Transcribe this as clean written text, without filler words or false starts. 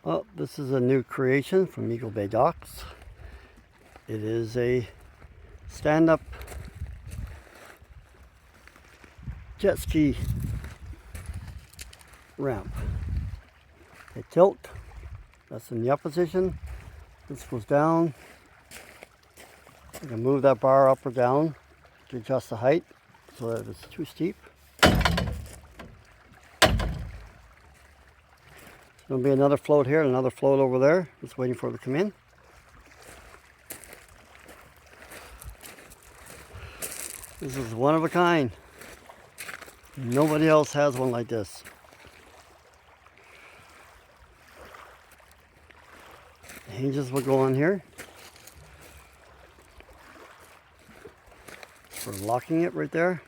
Well, this is a new creation from Eagle Bay Docks. It is a stand-up jet ski ramp. They tilt. That's in the up position. This goes down. You can move that bar up or down to adjust the height so that it's too steep. There'll be another float here and another float over there. Just waiting for it to come in. This is one of a kind. Nobody else has one like this. The hinges will go on here for locking it right there.